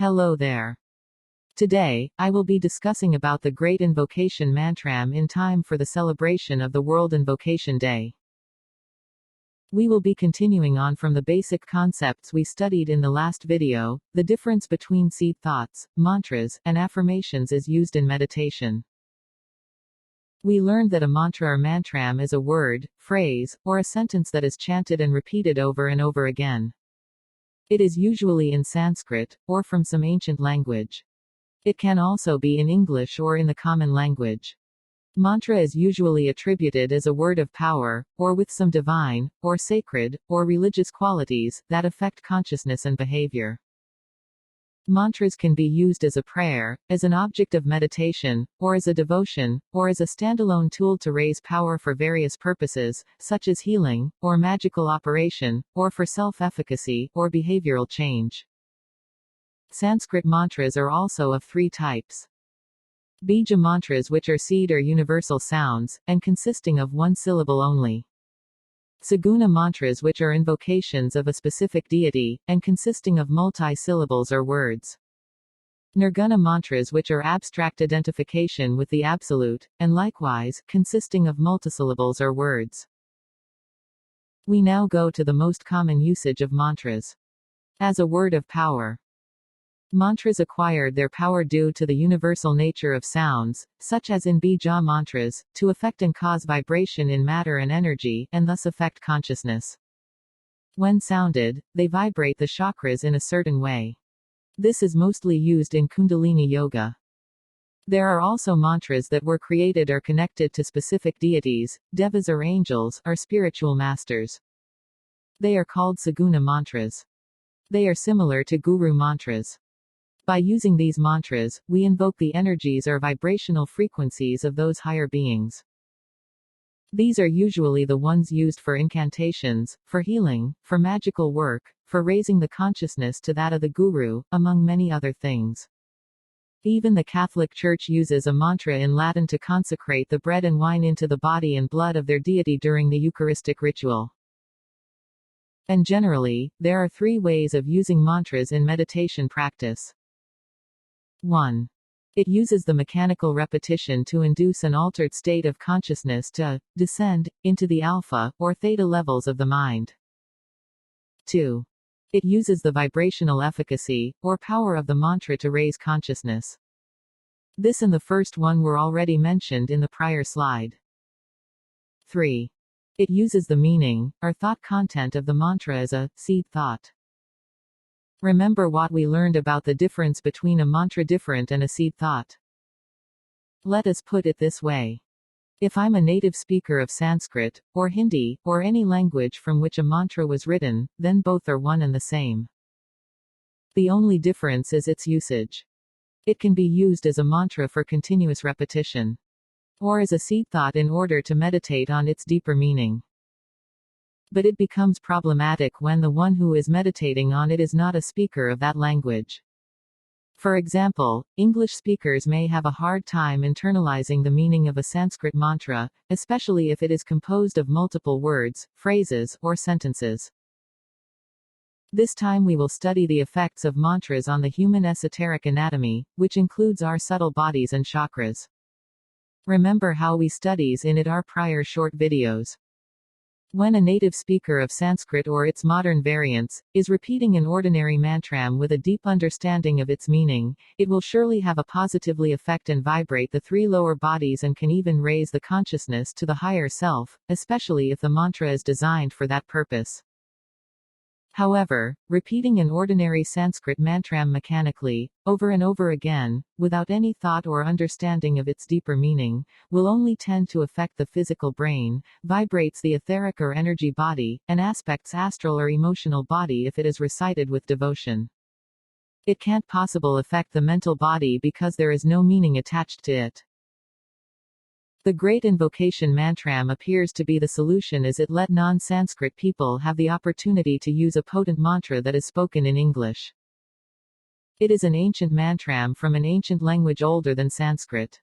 Hello there. Today, I will be discussing about the Great Invocation Mantram in time for the celebration of the World Invocation Day. We will be continuing on from the basic concepts we studied in the last video. The difference between seed thoughts, mantras, and affirmations is used in meditation. We learned that a mantra or mantram is a word, phrase, or a sentence that is chanted and repeated over and over again. It is usually in Sanskrit, or from some ancient language. It can also be in English or in the common language. Mantra is usually attributed as a word of power, or with some divine, or sacred, or religious qualities that affect consciousness and behavior. Mantras can be used as a prayer, as an object of meditation, or as a devotion, or as a standalone tool to raise power for various purposes, such as healing, or magical operation, or for self-efficacy, or behavioral change. Sanskrit mantras are also of three types. Bija mantras, which are seed or universal sounds, and consisting of one syllable only. Saguna mantras, which are invocations of a specific deity, and consisting of multi-syllables or words. Nirguna mantras, which are abstract identification with the Absolute, and likewise, consisting of multisyllables or words. We now go to the most common usage of mantras. As a word of power. Mantras acquired their power due to the universal nature of sounds, such as in bija mantras, to affect and cause vibration in matter and energy, and thus affect consciousness. When sounded, they vibrate the chakras in a certain way. This is mostly used in Kundalini Yoga. There are also mantras that were created or connected to specific deities, devas or angels, or spiritual masters. They are called Saguna mantras. They are similar to Guru mantras. By using these mantras, we invoke the energies or vibrational frequencies of those higher beings. These are usually the ones used for incantations, for healing, for magical work, for raising the consciousness to that of the Guru, among many other things. Even the Catholic Church uses a mantra in Latin to consecrate the bread and wine into the body and blood of their deity during the Eucharistic ritual. And generally, there are three ways of using mantras in meditation practice. 1. It uses the mechanical repetition to induce an altered state of consciousness to descend into the alpha or theta levels of the mind. 2. It uses the vibrational efficacy or power of the mantra to raise consciousness. This and the first one were already mentioned in the prior slide. 3. It uses the meaning or thought content of the mantra as a seed thought. Remember what we learned about the difference between a mantra different and a seed thought. Let us put it this way. If I'm a native speaker of Sanskrit, or Hindi, or any language from which a mantra was written, then both are one and the same. The only difference is its usage. It can be used as a mantra for continuous repetition, or as a seed thought in order to meditate on its deeper meaning. But it becomes problematic when the one who is meditating on it is not a speaker of that language. For example, English speakers may have a hard time internalizing the meaning of a Sanskrit mantra, especially if it is composed of multiple words, phrases, or sentences. This time we will study the effects of mantras on the human esoteric anatomy, which includes our subtle bodies and chakras. Remember how we studies in it our prior short videos. When a native speaker of Sanskrit or its modern variants is repeating an ordinary mantram with a deep understanding of its meaning, it will surely have a positively affect and vibrate the three lower bodies and can even raise the consciousness to the higher self, especially if the mantra is designed for that purpose. However, repeating an ordinary Sanskrit mantram mechanically, over and over again, without any thought or understanding of its deeper meaning, will only tend to affect the physical brain, vibrates the etheric or energy body, and aspects astral or emotional body if it is recited with devotion. It can't possibly affect the mental body because there is no meaning attached to it. The Great Invocation Mantram appears to be the solution as it let non-Sanskrit people have the opportunity to use a potent mantra that is spoken in English. It is an ancient mantram from an ancient language older than Sanskrit.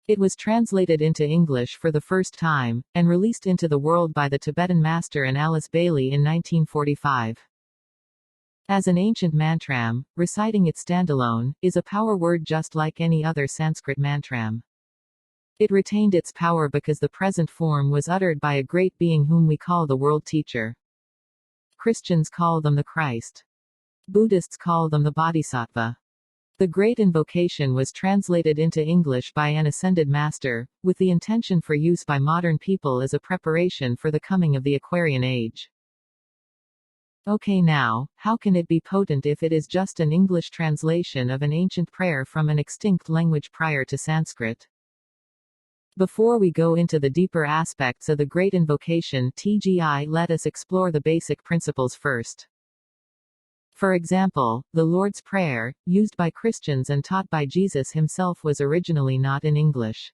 It was translated into English for the first time, and released into the world by the Tibetan master and Alice Bailey in 1945. As an ancient mantram, reciting it standalone, is a power word just like any other Sanskrit mantram. It retained its power because the present form was uttered by a great being whom we call the world teacher. Christians call them the Christ. Buddhists call them the Bodhisattva. The Great Invocation was translated into English by an ascended master, with the intention for use by modern people as a preparation for the coming of the Aquarian age. Okay, now, how can it be potent if it is just an English translation of an ancient prayer from an extinct language prior to Sanskrit? Before we go into the deeper aspects of the Great Invocation (TGI), let us explore the basic principles first. For example, the Lord's Prayer, used by Christians and taught by Jesus himself, was originally not in English.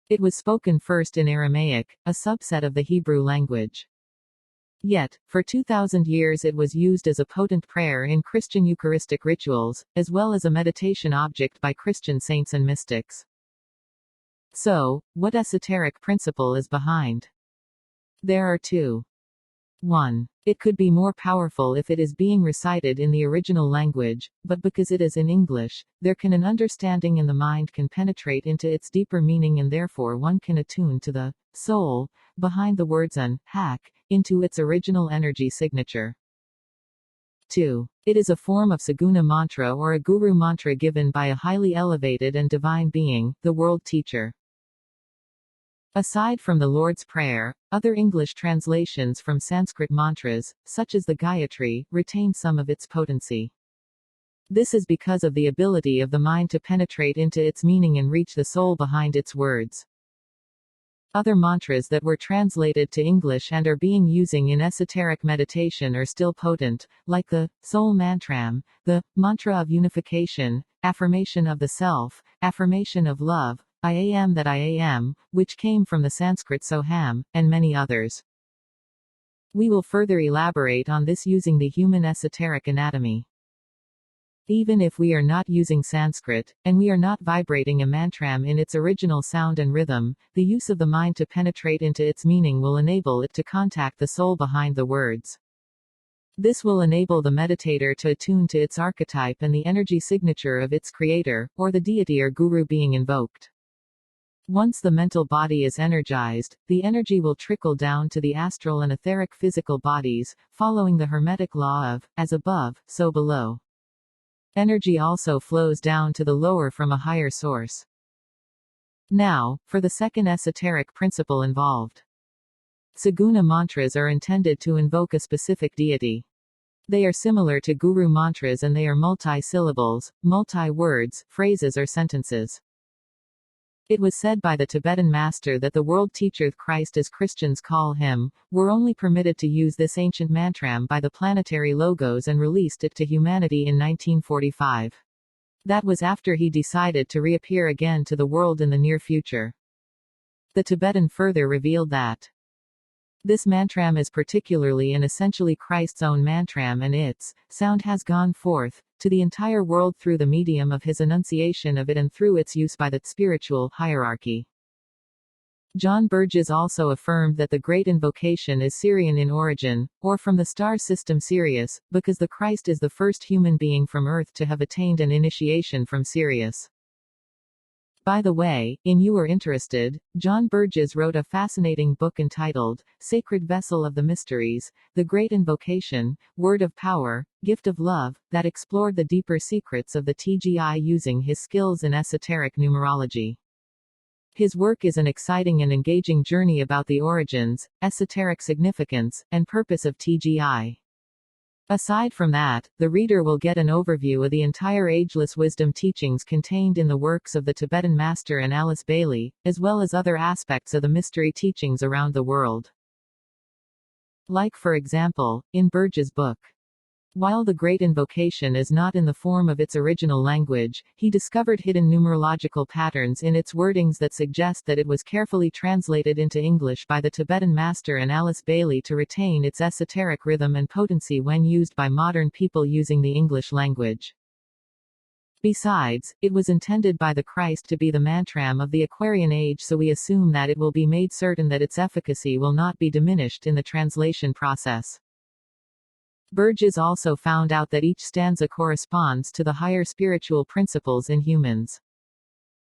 It was spoken first in Aramaic, a subset of the Hebrew language. Yet, for 2,000 years it was used as a potent prayer in Christian Eucharistic rituals, as well as a meditation object by Christian saints and mystics. So, what esoteric principle is behind? There are two. 1. It could be more powerful if it is being recited in the original language, but because it is in English, there can an understanding in the mind can penetrate into its deeper meaning, and therefore one can attune to the soul behind the words and hack into its original energy signature. 2. It is a form of Saguna mantra or a guru mantra given by a highly elevated and divine being, the world teacher. Aside from the Lord's Prayer, other English translations from Sanskrit mantras, such as the Gayatri, retain some of its potency. This is because of the ability of the mind to penetrate into its meaning and reach the soul behind its words. Other mantras that were translated to English and are being using in esoteric meditation are still potent, like the Soul Mantram, the Mantra of Unification, Affirmation of the Self, Affirmation of Love, I am that I am, which came from the Sanskrit Soham, and many others. We will further elaborate on this using the human esoteric anatomy. Even if we are not using Sanskrit, and we are not vibrating a mantram in its original sound and rhythm, the use of the mind to penetrate into its meaning will enable it to contact the soul behind the words. This will enable the meditator to attune to its archetype and the energy signature of its creator, or the deity or guru being invoked. Once the mental body is energized, the energy will trickle down to the astral and etheric physical bodies, following the Hermetic law of, as above, so below. Energy also flows down to the lower from a higher source. Now, for the second esoteric principle involved. Saguna mantras are intended to invoke a specific deity. They are similar to guru mantras and they are multi-syllables, multi-words, phrases or sentences. It was said by the Tibetan master that the world teacher Christ, as Christians call him, were only permitted to use this ancient mantram by the Planetary logos and released it to humanity in 1945. That was after he decided to reappear again to the world in the near future. The Tibetan further revealed that this mantram is particularly and essentially Christ's own mantram, and its sound has gone forth to the entire world through the medium of his enunciation of it and through its use by the spiritual hierarchy. John Burgess also affirmed that the Great Invocation is Sirian in origin, or from the star system Sirius, because the Christ is the first human being from Earth to have attained an initiation from Sirius. By the way, in you are interested, John Burgess wrote a fascinating book entitled, Sacred Vessel of the Mysteries, The Great Invocation, Word of Power, Gift of Love, that explored the deeper secrets of the TGI using his skills in esoteric numerology. His work is an exciting and engaging journey about the origins, esoteric significance, and purpose of TGI. Aside from that, the reader will get an overview of the entire ageless wisdom teachings contained in the works of the Tibetan master and Alice Bailey, as well as other aspects of the mystery teachings around the world. Like for example, in Burgess' book. While the Great Invocation is not in the form of its original language, he discovered hidden numerological patterns in its wordings that suggest that it was carefully translated into English by the Tibetan master and Alice Bailey to retain its esoteric rhythm and potency when used by modern people using the English language. Besides, it was intended by the Christ to be the mantram of the Aquarian age, so we assume that it will be made certain that its efficacy will not be diminished in the translation process. Burgess also found out that each stanza corresponds to the higher spiritual principles in humans.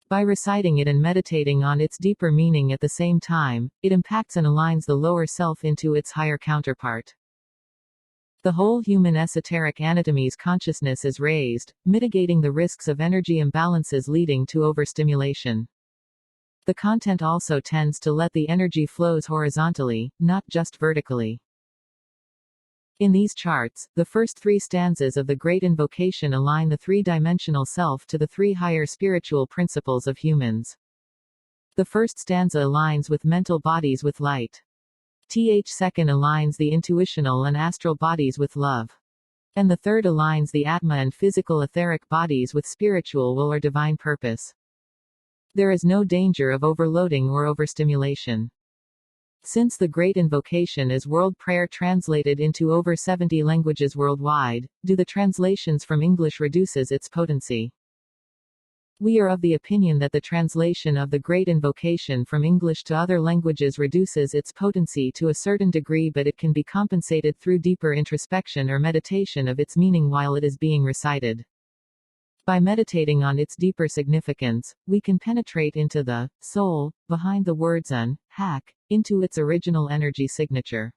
By reciting it and meditating on its deeper meaning at the same time, it impacts and aligns the lower self into its higher counterpart. The whole human esoteric anatomy's consciousness is raised, mitigating the risks of energy imbalances leading to overstimulation. The content also tends to let the energy flows horizontally, not just vertically. In these charts, the first three stanzas of the Great Invocation align the three-dimensional self to the three higher spiritual principles of humans. The first stanza aligns with mental bodies with light. Second aligns the intuitional and astral bodies with love. And the third aligns the Atma and physical etheric bodies with spiritual will or divine purpose. There is no danger of overloading or overstimulation. Since the Great Invocation is world prayer translated into over 70 languages worldwide, the translations from English reduces its potency. We are of the opinion that the translation of the Great Invocation from English to other languages reduces its potency to a certain degree, but it can be compensated through deeper introspection or meditation of its meaning while it is being recited. By meditating on its deeper significance, we can penetrate into the soul behind the words and into its original energy signature.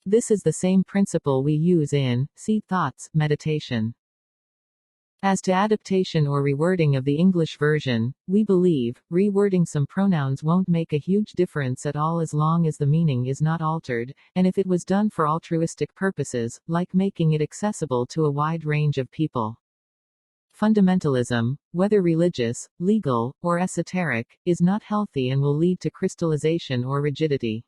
This is the same principle we use in seed thoughts meditation. As to adaptation or rewording of the English version, we believe rewording some pronouns won't make a huge difference at all as long as the meaning is not altered, and if it was done for altruistic purposes, like making it accessible to a wide range of people. Fundamentalism, whether religious, legal, or esoteric, is not healthy and will lead to crystallization or rigidity.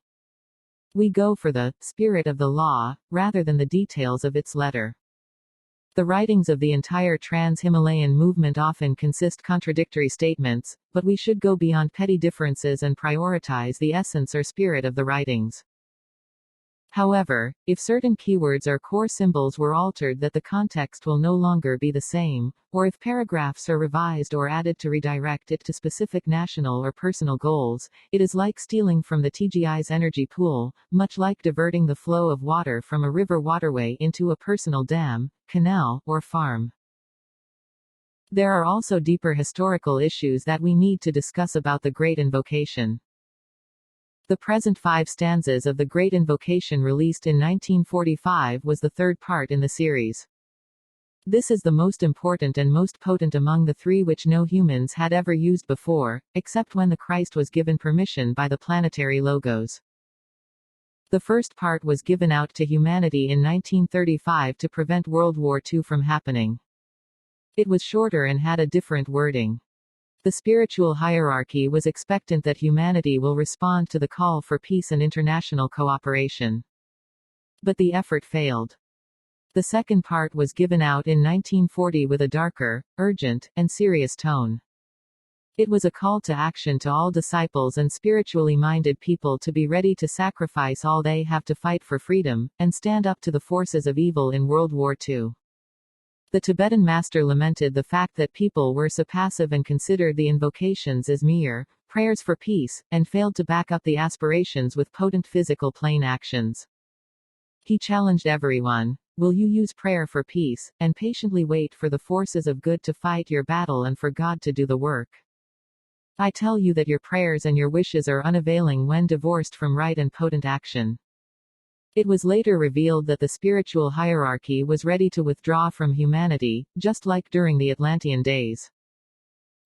We go for the spirit of the law, rather than the details of its letter. The writings of the entire Trans-Himalayan movement often consist contradictory statements, but we should go beyond petty differences and prioritize the essence or spirit of the writings. However, if certain keywords or core symbols were altered, that the context will no longer be the same, or if paragraphs are revised or added to redirect it to specific national or personal goals, it is like stealing from the TGI's energy pool, much like diverting the flow of water from a river waterway into a personal dam, canal, or farm. There are also deeper historical issues that we need to discuss about the Great Invocation. The present 5 stanzas of the Great Invocation, released in 1945, was the third part in the series. This is the most important and most potent among the 3 which no humans had ever used before, except when the Christ was given permission by the Planetary logos. The first part was given out to humanity in 1935 to prevent World War II from happening. It was shorter and had a different wording. The spiritual hierarchy was expectant that humanity will respond to the call for peace and international cooperation. But the effort failed. The second part was given out in 1940 with a darker, urgent, and serious tone. It was a call to action to all disciples and spiritually minded people to be ready to sacrifice all they have to fight for freedom, and stand up to the forces of evil in World War II. The Tibetan master lamented the fact that people were so passive and considered the invocations as mere prayers for peace, and failed to back up the aspirations with potent physical plain actions. He challenged everyone: will you use prayer for peace, and patiently wait for the forces of good to fight your battle and for God to do the work? I tell you that your prayers and your wishes are unavailing when divorced from right and potent action. It was later revealed that the spiritual hierarchy was ready to withdraw from humanity, just like during the Atlantean days.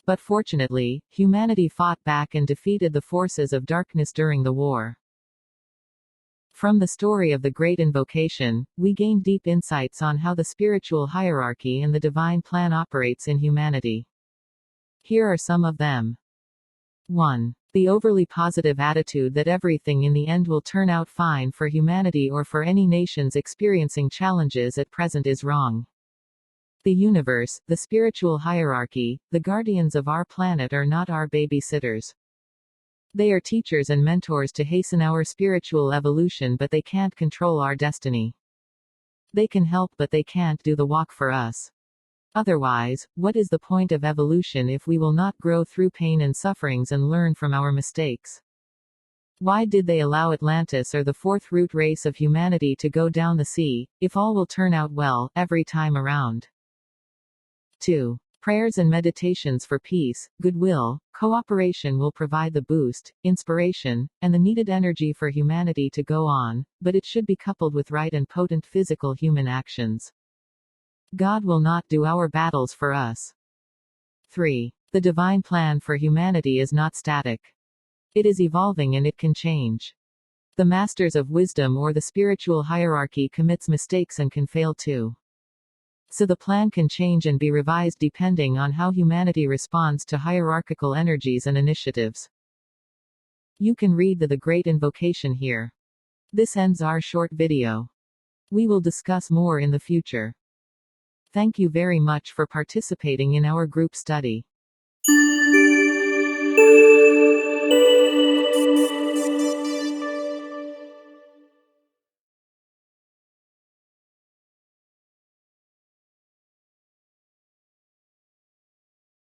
But fortunately, humanity fought back and defeated the forces of darkness during the war. From the story of the Great Invocation, we gain deep insights on how the spiritual hierarchy and the divine plan operates in humanity. Here are some of them. 1. The overly positive attitude that everything in the end will turn out fine for humanity or for any nations experiencing challenges at present is wrong. The universe, the spiritual hierarchy, the guardians of our planet are not our babysitters. They are teachers and mentors to hasten our spiritual evolution, but they can't control our destiny. They can help, but they can't do the walk for us. Otherwise, what is the point of evolution if we will not grow through pain and sufferings and learn from our mistakes? Why did they allow Atlantis or the fourth root race of humanity to go down the sea, if all will turn out well, every time around? 2. Prayers and meditations for peace, goodwill, cooperation will provide the boost, inspiration, and the needed energy for humanity to go on, but it should be coupled with right and potent physical human actions. God will not do our battles for us. 3. The divine plan for humanity is not static. It is evolving and it can change. The masters of wisdom or the spiritual hierarchy commits mistakes and can fail too. So the plan can change and be revised depending on how humanity responds to hierarchical energies and initiatives. You can read the Great Invocation here. This ends our short video. We will discuss more in the future. Thank you very much for participating in our group study.